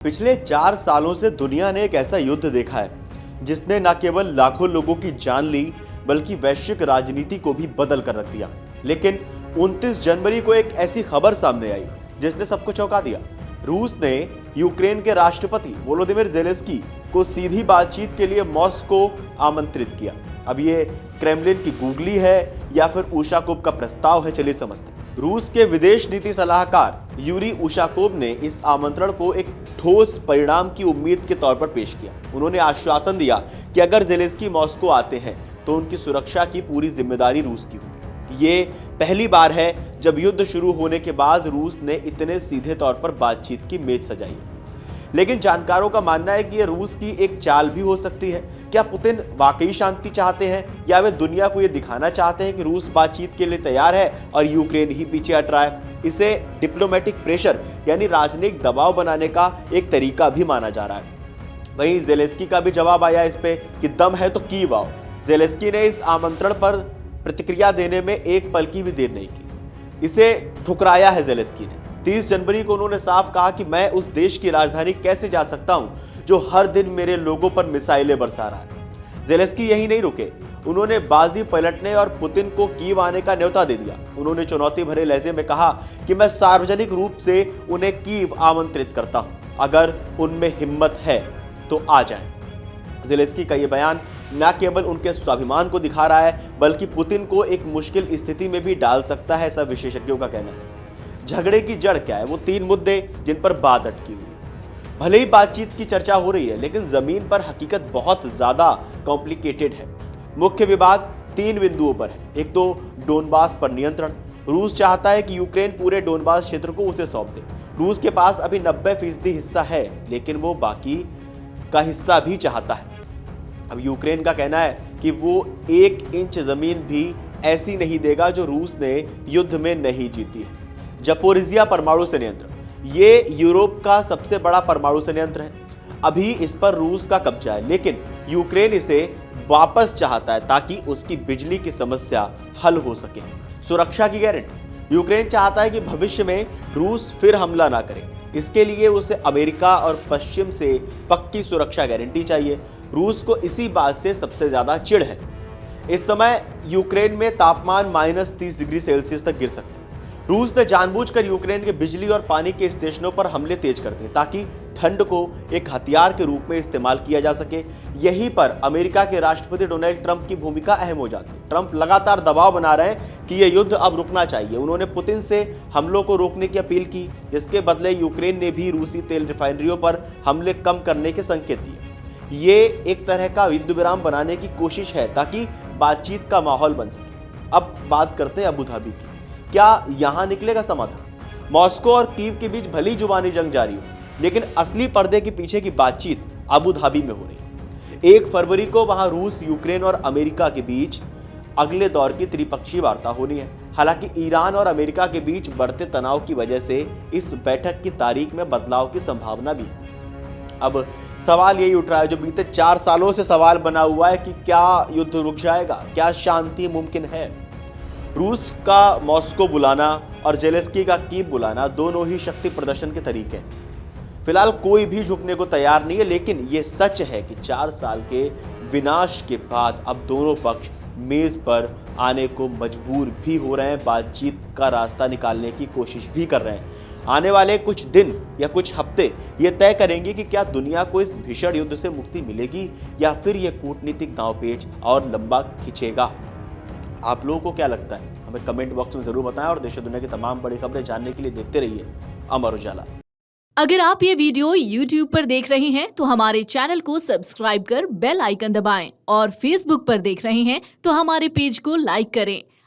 पिछले 4 सालों से दुनिया ने एक ऐसा युद्ध देखा है जिसने न केवल लाखों लोगों की जान ली बल्कि वैश्विक राजनीति को भी बदल कर रख दिया। लेकिन 29 जनवरी को एक ऐसी खबर सामने आई जिसने सबको चौंका दिया। रूस ने यूक्रेन के राष्ट्रपति वोलोदिमीर ज़ेलेंस्की को सीधी बातचीत के लिए मॉस्को आमंत्रित किया। अब ये क्रेमलिन की गूगली है या फिर उशाकोव का प्रस्ताव है, चलिए समझते हैं। रूस के विदेश नीति सलाहकार यूरी उशाकोव ने इस आमंत्रण को एक ठोस परिणाम की उम्मीद के तौर पर पेश किया। उन्होंने आश्वासन दिया कि अगर ज़ेलेंस्की मॉस्को आते हैं तो उनकी सुरक्षा की पूरी जिम्मेदारी रूस की होगी। ये पहली बार है जब युद्ध शुरू होने के बाद रूस ने इतने सीधे तौर पर बातचीत की मेज सजाई। लेकिन जानकारों का मानना है कि यह रूस की एक चाल भी हो सकती है। क्या पुतिन वाकई शांति चाहते हैं या वे दुनिया को यह दिखाना चाहते हैं कि रूस बातचीत के लिए तैयार है और यूक्रेन ही पीछे हट रहा है? इसे डिप्लोमेटिक प्रेशर यानी राजनीतिक दबाव बनाने का एक तरीका भी माना जा रहा है। वहीं ज़ेलेंस्की का भी जवाब आया इस पे कि दम है तो कीव आओ। ज़ेलेंस्की ने इस आमंत्रण पर प्रतिक्रिया देने में एक पल की भी देर नहीं की। इसे ठुकराया है ज़ेलेंस्की ने। 30 जनवरी को उन्होंने साफ कहा कि मैं उस देश की राजधानी कैसे जा सकता हूं जो हर दिन मेरे लोगों पर मिसाइलें बरसा रहा है। ज़ेलेंस्की यही नहीं रुके, उन्होंने बाजी पलटने और पुतिन को कीव आने का न्योता दे दिया। उन्होंने चुनौती भरे लहजे में कहा कि मैं सार्वजनिक रूप से उन्हें कीव आमंत्रित करता हूं, अगर उनमें हिम्मत है तो आ जाएं। ज़ेलेंस्की का यह बयान न केवल उनके स्वाभिमान को दिखा रहा है बल्कि पुतिन को एक मुश्किल स्थिति में भी डाल सकता है, ऐसा विशेषज्ञों का कहना है। झगड़े की जड़ क्या है? वो 3 मुद्दे जिन पर बात अटकी हुई है। भले ही बातचीत की चर्चा हो रही है लेकिन जमीन पर हकीकत बहुत ज्यादा कॉम्प्लिकेटेड है। मुख्य विवाद 3 बिंदुओं पर है। एक तो डोनबास पर नियंत्रण। रूस चाहता है कि यूक्रेन पूरे डोनबास क्षेत्र को उसे सौंप दे। रूस के पास अभी 90% हिस्सा है लेकिन वो बाकी का हिस्सा भी चाहता है। अब यूक्रेन का कहना है कि वो 1 इंच जमीन भी ऐसी नहीं देगा जो रूस ने युद्ध में नहीं जीती है। ज़पोरिज़िया परमाणु संयंत्र, ये यूरोप का सबसे बड़ा परमाणु संयंत्र है। अभी इस पर रूस का कब्जा है लेकिन यूक्रेन इसे वापस चाहता है ताकि उसकी बिजली की समस्या हल हो सके। सुरक्षा की गारंटी, यूक्रेन चाहता है कि भविष्य में रूस फिर हमला ना करे। इसके लिए उसे अमेरिका और पश्चिम से पक्की सुरक्षा गारंटी चाहिए। रूस को इसी बात से सबसे ज्यादा चिढ़ है। इस समय यूक्रेन में तापमान -30 डिग्री सेल्सियस तक गिर सकता है। रूस ने जानबूझकर यूक्रेन के बिजली और पानी के स्टेशनों पर हमले तेज कर दिए ताकि ठंड को एक हथियार के रूप में इस्तेमाल किया जा सके। यहीं पर अमेरिका के राष्ट्रपति डोनाल्ड ट्रंप की भूमिका अहम हो जाती है। ट्रंप लगातार दबाव बना रहे हैं कि यह युद्ध अब रुकना चाहिए। उन्होंने पुतिन से हमलों को रोकने की अपील की, जिसके बदले यूक्रेन ने भी रूसी तेल रिफाइनरियों पर हमले कम करने के संकेत दिए। ये एक तरह का युद्ध विराम बनाने की कोशिश है ताकि बातचीत का माहौल बन सके। अब बात करते हैं अबू धाबी की। क्या यहां निकलेगा समाधान? मॉस्को और कीव के बीच भली जुबानी जंग जारी हो लेकिन असली पर्दे के पीछे की बातचीत अबू धाबी में हो रही है। 1 फरवरी को वहां रूस, यूक्रेन और अमेरिका के बीच अगले दौर की त्रिपक्षीय वार्ता होनी है। हालांकि ईरान और अमेरिका के बीच बढ़ते तनाव की वजह से इस बैठक की तारीख में बदलाव की संभावना भी है। अब सवाल यही उठ रहा है जो बीते 4 सालों से सवाल बना हुआ है कि क्या युद्ध रुक जाएगा? क्या शांति मुमकिन है? रूस का मॉस्को बुलाना और ज़ेलेंस्की का कीव बुलाना दोनों ही शक्ति प्रदर्शन के तरीके हैं। फिलहाल कोई भी झुकने को तैयार नहीं है लेकिन ये सच है कि 4 साल के विनाश के बाद अब दोनों पक्ष मेज पर आने को मजबूर भी हो रहे हैं, बातचीत का रास्ता निकालने की कोशिश भी कर रहे हैं। आने वाले कुछ दिन या कुछ हफ्ते ये तय करेंगे कि क्या दुनिया को इस भीषण युद्ध से मुक्ति मिलेगी या फिर यह कूटनीतिक दांवपेच और लंबा खिंचेगा। आप लोगों को क्या लगता है? हमें कमेंट बॉक्स में जरूर बताएं और देश और दुनिया की तमाम बड़ी खबरें जानने के लिए देखते रहिए अमर उजाला। अगर आप ये वीडियो YouTube पर देख रहे हैं तो हमारे चैनल को सब्सक्राइब कर बेल आइकन दबाएं और Facebook पर देख रहे हैं तो हमारे पेज को लाइक करें।